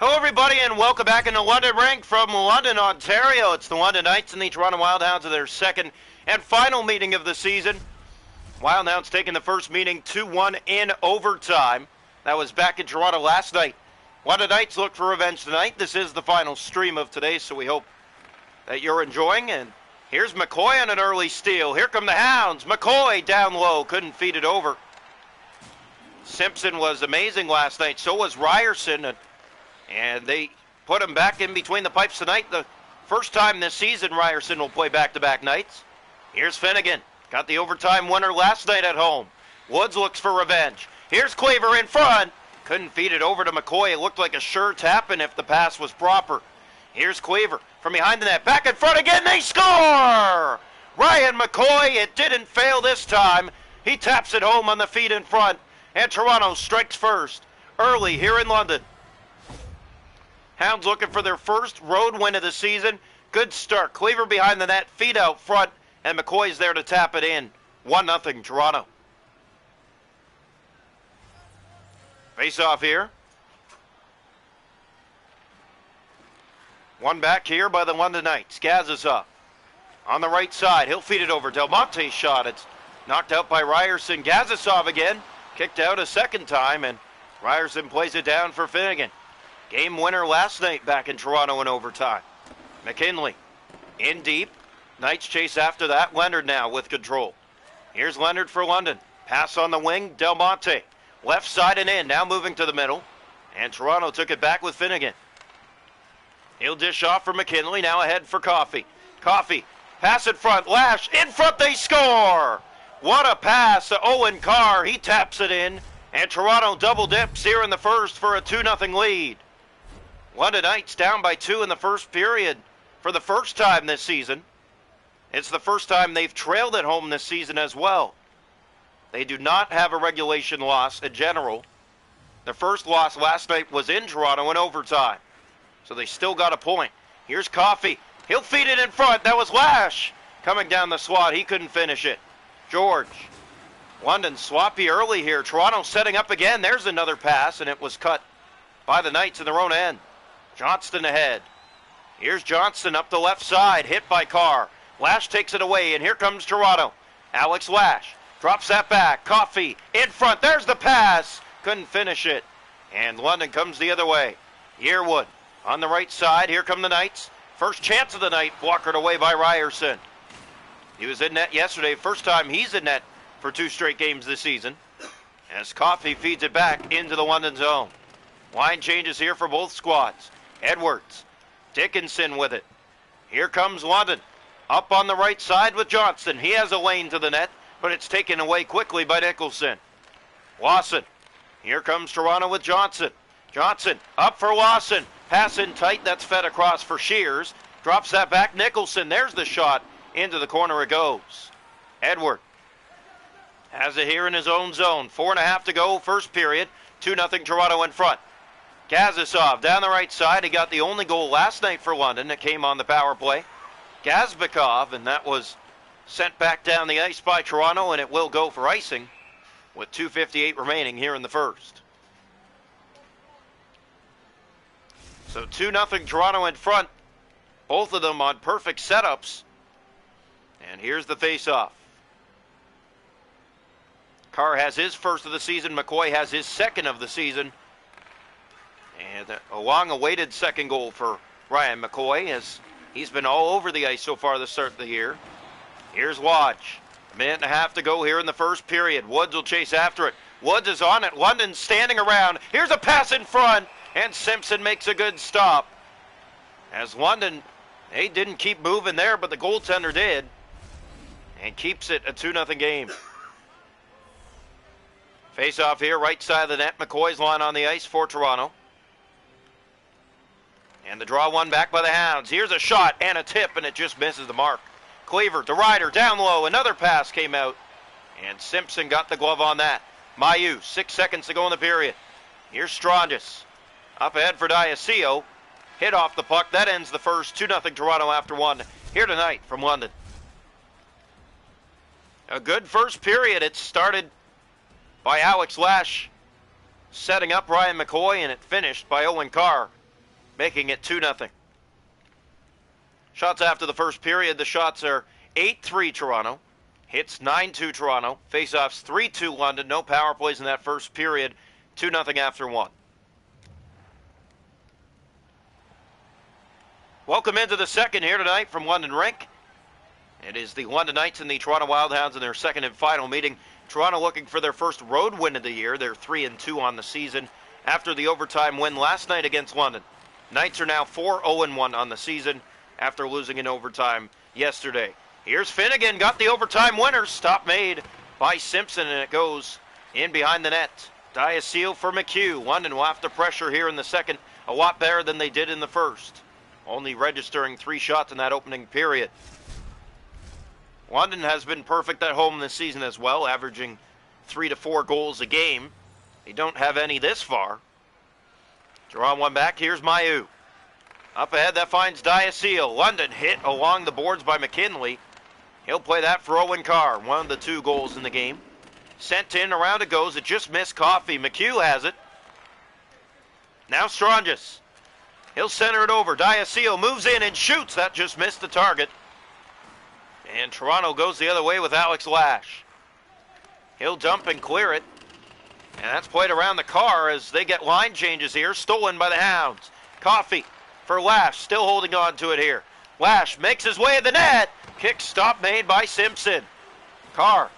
Hello, everybody, and welcome back into London Rink from London, Ontario. It's the London Knights and the Toronto Wildhounds of their second and final meeting of the season. Wildhounds taking the first meeting 2-1 in overtime. That was back in Toronto last night. London Knights look for revenge tonight. This is the final stream of today, so we hope that you're enjoying. And here's McCoy on an early steal. Here come the Hounds. McCoy down low, couldn't feed it over. Simpson was amazing last night. So was Ryerson. And they put him back in between the pipes tonight. The first time this season Ryerson will play back-to-back nights. Here's Finnegan. Got the overtime winner last night at home. Woods looks for revenge. Here's Claver in front. Couldn't feed it over to McCoy. It looked like a sure tap-in if the pass was proper. Here's Claver from behind the net. Back in front again. They score! Ryan McCoy, it didn't fail this time. He taps it home on the feet in front. And Toronto strikes first early here in London. Hounds looking for their first road win of the season. Good start. Cleaver behind the net, feet out front, and McCoy's there to tap it in. 1-0 Toronto. Face off here. One back here by the London Knights. Gazisov on the right side. He'll feed it over. Del Monte's shot. It's knocked out by Ryerson. Gazisov again. Kicked out a second time, and Ryerson plays it down for Finnegan. Game winner last night back in Toronto in overtime. McKinley in deep. Knights chase after that. Leonard now with control. Here's Leonard for London. Pass on the wing. Del Monte. Left side and in. Now moving to the middle. And Toronto took it back with Finnegan. He'll dish off for McKinley. Now ahead for Coffey. Coffey. Pass in front. Lash. In front. They score. What a pass to Owen Carr. He taps it in. And Toronto double dips here in the first for a 2-0 lead. London Knights down by 2 in the first period for the first time this season. It's the first time they've trailed at home this season as well. They do not have a regulation loss in general. Their first loss last night was in Toronto in overtime. So they still got a point. Here's Coffey. He'll feed it in front. That was Lash coming down the slot. He couldn't finish it. George. London sloppy early here. Toronto setting up again. There's another pass, and it was cut by the Knights in their own end. Johnston ahead. Here's Johnston up the left side, hit by Carr. Lash takes it away, and here comes Toronto. Alex Lash drops that back. Coffey in front. There's the pass. Couldn't finish it. And London comes the other way. Yearwood on the right side. Here come the Knights. First chance of the night, blockered away by Ryerson. He was in net yesterday. First time he's in net for 2 straight games this season. As Coffey feeds it back into the London zone. Line changes here for both squads. Edwards, Dickinson with it. Here comes London. Up on the right side with Johnston. He has a lane to the net, but it's taken away quickly by Nicholson. Lawson. Here comes Toronto with Johnson. Johnson up for Lawson. Pass in tight. That's fed across for Shears. Drops that back. Nicholson. There's the shot. Into the corner it goes. Edward has it here in his own zone. 4.5 to go. First period. 2-0 Toronto in front. Gazisov down the right side. He got the only goal last night for London that came on the power play. Gazbekov, and that was sent back down the ice by Toronto, and it will go for icing with 2:58 remaining here in the first. So 2-0 Toronto in front. Both of them on perfect setups. And here's the face-off. Carr has his first of the season. McCoy has his second of the season. And a long-awaited second goal for Ryan McCoy, as he's been all over the ice so far this start of the year. Here's Lodge. 1.5 to go here in the first period. Woods will chase after it. Woods is on it. London standing around. Here's a pass in front, and Simpson makes a good stop. As London, they didn't keep moving there, but the goaltender did, and keeps it a 2-0 game. Face off here, right side of the net. McCoy's line on the ice for Toronto. And the draw one back by the Hounds. Here's a shot and a tip, and it just misses the mark. Cleaver to Ryder, down low. Another pass came out, and Simpson got the glove on that. Mailloux, 6 seconds to go in the period. Here's Strongis. Up ahead for Diacio. Hit off the puck. That ends the first. 2-0 Toronto after one here tonight from London. A good first period. It started by Alex Lash setting up Ryan McCoy, and it finished by Owen Carr making it 2-0. Shots after the first period, the shots are 8-3 Toronto. Hits 9-2 Toronto. Faceoffs 3-2 London. No power plays in that first period. 2-0 after one. Welcome into the second here tonight from London Rink. It is the London Knights and the Toronto Wildhounds in their second and final meeting. Toronto looking for their first road win of the year. They're 3-2 on the season after the overtime win last night against London. Knights are now 4-0-1 on the season after losing in overtime yesterday. Here's Finnegan, got the overtime winner. Stop made by Simpson, and it goes in behind the net. Diacil for McHugh. London will have to pressure here in the second a lot better than they did in the first, only registering 3 shots in that opening period. London has been perfect at home this season as well, averaging 3 to 4 goals a game. They don't have any this far. Draw one back, here's Mailloux. Up ahead, that finds Diacil. London hit along the boards by McKinley. He'll play that for Owen Carr, one of the 2 goals in the game. Sent in, around it goes, it just missed Coffey. McHugh has it. Now Strongis. He'll center it over. Diacil moves in and shoots. That just missed the target. And Toronto goes the other way with Alex Lash. He'll dump and clear it. And that's played around the Carr as they get line changes here. Stolen by the Hounds. Coffey for Lash, still holding on to it here. Lash makes his way to the net. Kick stop made by Simpson. Carr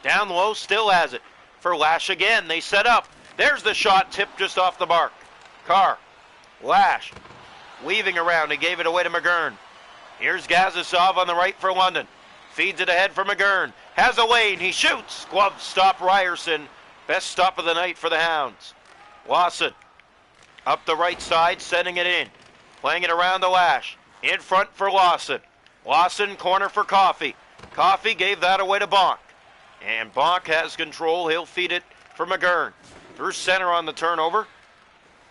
down low, still has it. For Lash again, they set up. There's the shot, tipped just off the mark. Carr, Lash, weaving around, he gave it away to McGurn. Here's Gazisov on the right for London. Feeds it ahead for McGurn. Has a lane, he shoots. Glove stop Ryerson. Best stop of the night for the Hounds. Lawson, up the right side, sending it in. Playing it around the Lash. In front for Lawson. Lawson, corner for Coffey. Coffey gave that away to Bonk. And Bonk has control. He'll feed it for McGurn. Through center on the turnover.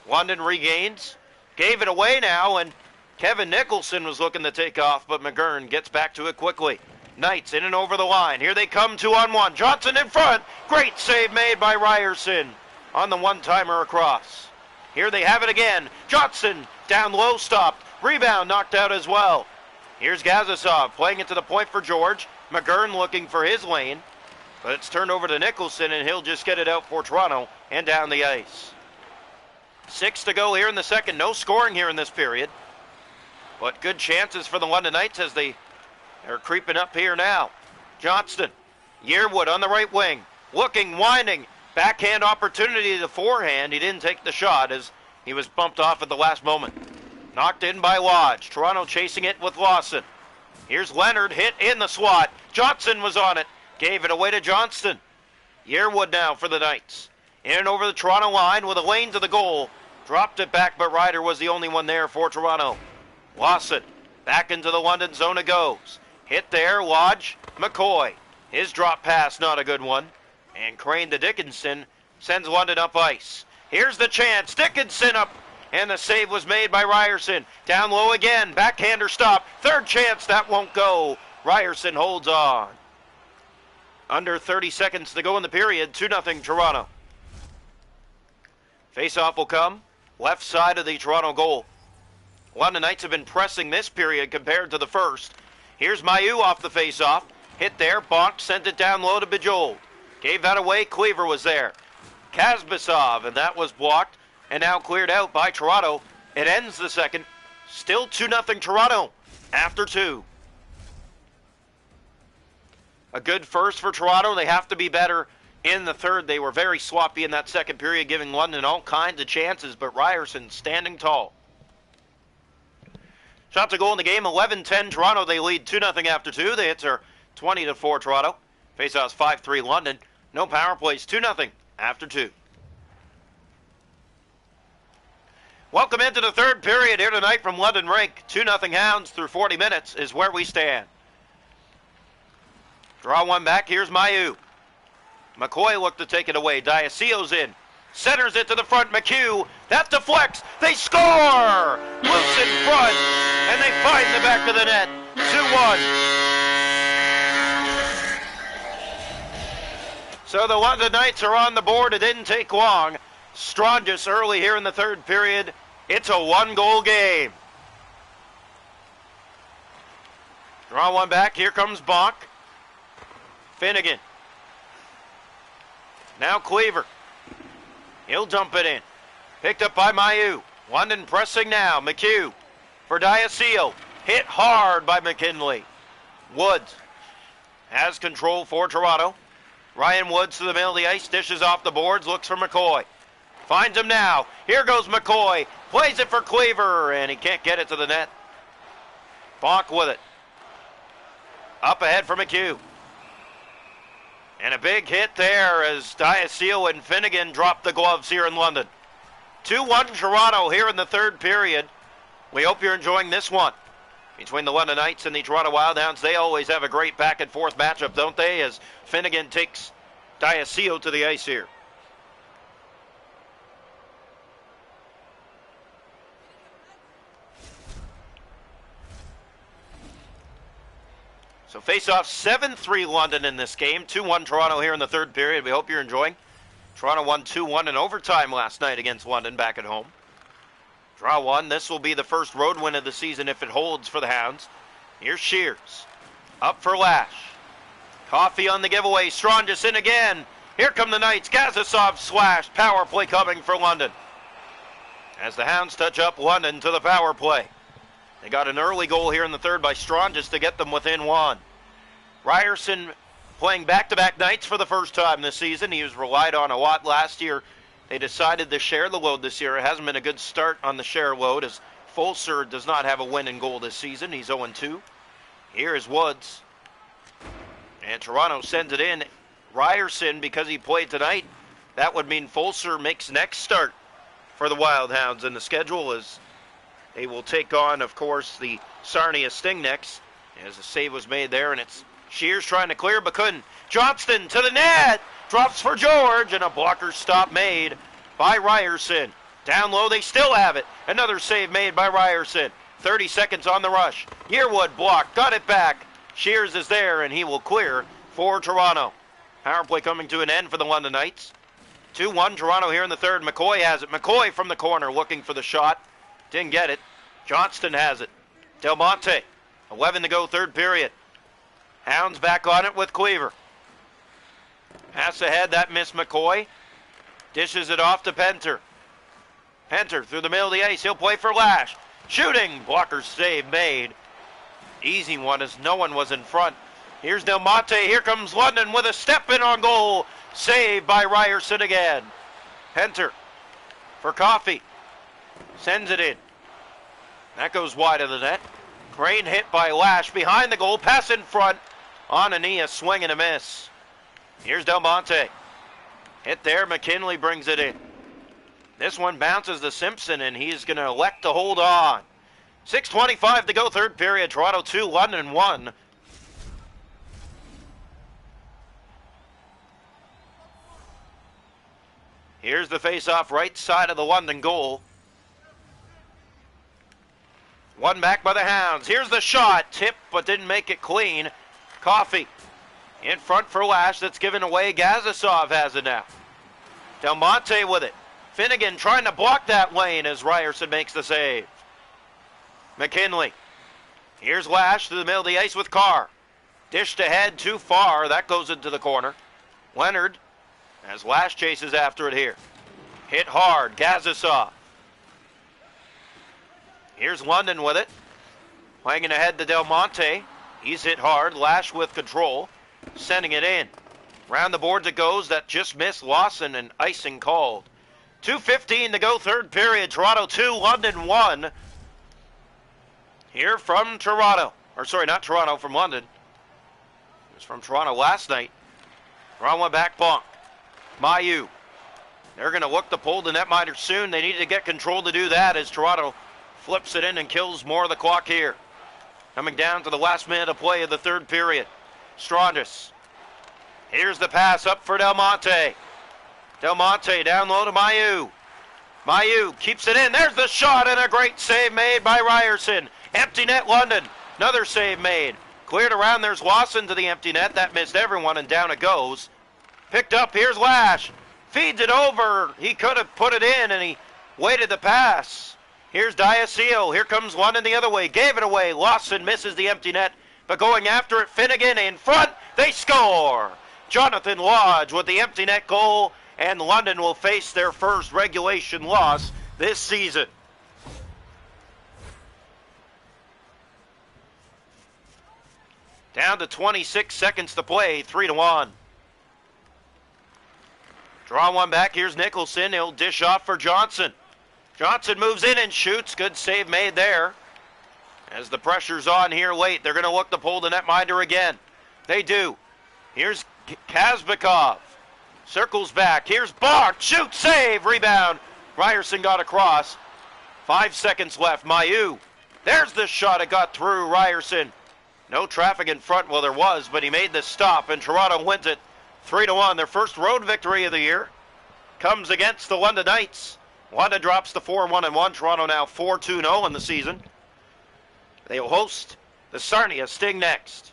London regains. Gave it away now, and Kevin Nicholson was looking to take off, but McGurn gets back to it quickly. Knights in and over the line. Here they come, 2-on-1. Johnson in front. Great save made by Ryerson on the one-timer across. Here they have it again. Johnson down low, stopped. Rebound knocked out as well. Here's Gazisov playing it to the point for George. McGurn looking for his lane. But it's turned over to Nicholson, and he'll just get it out for Toronto and down the ice. 6 to go here in the second. No scoring here in this period. But good chances for the London Knights as they are creeping up here now. Johnston, Yearwood on the right wing. Looking, winding. Backhand opportunity to the forehand. He didn't take the shot as he was bumped off at the last moment. Knocked in by Lodge. Toronto chasing it with Lawson. Here's Leonard, hit in the slot. Johnson was on it. Gave it away to Johnston. Yearwood now for the Knights. In and over the Toronto line with a lane to the goal. Dropped it back, but Ryder was the only one there for Toronto. Lawson, back into the London zone it goes. Hit there, Lodge, McCoy. His drop pass, not a good one. And Crane to Dickinson sends London up ice. Here's the chance, Dickinson up. And the save was made by Ryerson. Down low again, backhander stop. Third chance, that won't go. Ryerson holds on. Under 30 seconds to go in the period, 2-0 Toronto. Face-off will come, left side of the Toronto goal. London Knights have been pressing this period compared to the first. Here's Mailloux off the face-off. Hit there, Bonk sent it down low to Bejold. Gave that away, Cleaver was there. Kazbasov, and that was blocked, and now cleared out by Toronto. It ends the second. Still 2-0 Toronto after 2. A good first for Toronto. They have to be better in the third. They were very sloppy in that second period, giving London all kinds of chances, but Ryerson standing tall. Shots a goal in the game, 11-10 Toronto. They lead 2-0 after 2. The hits are 20-4 Toronto. Faceoffs 5-3 London. No power plays, 2-0 after 2. Welcome into the third period here tonight from London Rink. 2-0 Hounds through 40 minutes is where we stand. Draw one back, here's Mailloux. McCoy looked to take it away. Diacil's in. Centers it to the front, McHugh. That deflects. They score! Loose in front, and they find the back of the net. 2-1. So the London Knights are on the board. It didn't take long. Strongis early here in the third period It's a one-goal game. Draw one back. Here comes Bonk. Finnegan. Now Cleaver. He'll dump it in. Picked up by Mailloux. London pressing now. McHugh for Diacio. Hit hard by McKinley. Woods has control for Toronto. Ryan Woods to the middle of the ice. Dishes off the boards. Looks for McCoy. Finds him now. Here goes McCoy. Plays it for Cleaver, and he can't get it to the net. Bonk with it. Up ahead for McHugh. And a big hit there as Diacio and Finnegan drop the gloves here in London. 2-1 Toronto here in the third period. We hope you're enjoying this one between the London Knights and the Toronto Wildhounds. They always have a great back and forth matchup, don't they, as Finnegan takes Diacio to the ice here. So face-off 7-3 London in this game. 2-1 Toronto here in the third period. We hope you're enjoying. Toronto won 2-1 in overtime last night against London back at home. Draw one. This will be the first road win of the season if it holds for the Hounds. Here's Shears. Up for Lash. Coffey on the giveaway. Strongest in again. Here come the Knights. Gazisov slash. Power play coming for London. As the Hounds touch up London to the power play. They got an early goal here in the third by Strongest to get them within one. Ryerson playing back-to-back nights for the first time this season. He was relied on a lot last year. They decided to share the load this year. It hasn't been a good start on the share load as Fulser does not have a win in goal this season. He's 0-2. Here is Woods. And Toronto sends it in. Ryerson, because he played tonight, that would mean Fulser makes next start for the Wildhounds. And the schedule is they will take on, of course, the Sarnia Stingnecks. As a save was made there, and it's Shears trying to clear, but couldn't. Johnston to the net. Drops for George, and a blocker stop made by Ryerson. Down low, they still have it. Another save made by Ryerson. 30 seconds on the rush. Yearwood blocked, got it back. Shears is there, and he will clear for Toronto. Power play coming to an end for the London Knights. 2-1 Toronto here in the third. McCoy has it. McCoy from the corner looking for the shot. Didn't get it. Johnston has it. Del Monte. 11 to go, third period. Hounds back on it with Cleaver. Pass ahead, that missed McCoy. Dishes it off to Penter. Penter through the middle of the ice. He'll play for Lash. Shooting. Blocker save made. Easy one as no one was in front. Here's Del Monte. Here comes London with a step in on goal. Saved by Ryerson again. Penter for Coffey. Sends it in. That goes wide of the net. Crane hit by Lash behind the goal. Pass in front. On a knee, a swing and a miss. Here's Del Monte. Hit there. McKinley brings it in. This one bounces to Simpson, and he's going to elect to hold on. 6:25 to go, third period. Toronto 2, London 1. Here's the face-off right side of the London goal. One back by the Hounds. Here's the shot. Tip, but didn't make it clean. Coffey in front for Lash. That's given away. Gazisov has it now. Del Monte with it. Finnegan trying to block that lane as Ryerson makes the save. McKinley. Here's Lash to the middle of the ice with Carr. Dished ahead too far. That goes into the corner. Leonard as Lash chases after it here. Hit hard. Gazisov. Here's London with it. Playing it ahead to Del Monte. He's hit hard. Lash with control. Sending it in. Round the boards it goes. That just missed Lawson, and icing called. 2:15 to go, third period. Toronto 2, London 1. Here from Toronto. Or sorry, not Toronto, from London. It was from Toronto last night. Toronto went back, Bonk. Mailloux. They're going to look to pull the netminder soon. They need to get control to do that as Toronto flips it in and kills more of the clock here. Coming down to the last minute of play of the third period. Strongest. Here's the pass up for Del Monte. Del Monte down low to Mailloux. Mailloux keeps it in. There's the shot and a great save made by Ryerson. Empty net London. Another save made. Cleared around. There's Lawson to the empty net. That missed everyone and down it goes. Picked up. Here's Lash. Feeds it over. He could have put it in and he waited the pass. Here's Diacio. Here comes London the other way. Gave it away. Lawson misses the empty net. But going after it, Finnegan in front. They score. Jonathan Lodge with the empty net goal. And London will face their first regulation loss this season. Down to 26 seconds to play. 3-1. Draw one back. Here's Nicholson. He'll dish off for Johnson. Johnson moves in and shoots. Good save made there. As the pressure's on here late, they're going to look to pull the netminder again. They do. Here's Kazbekov. Circles back. Here's Bart. Shoot, save, rebound. Ryerson got across. 5 seconds left. Mayu. There's the shot. It got through Ryerson. No traffic in front. Well, there was, but he made the stop, and Toronto wins it 3-1. Their first road victory of the year comes against the London Knights. London drops to 4-1-1. Toronto now 4-2-0 in the season. They will host the Sarnia Sting next.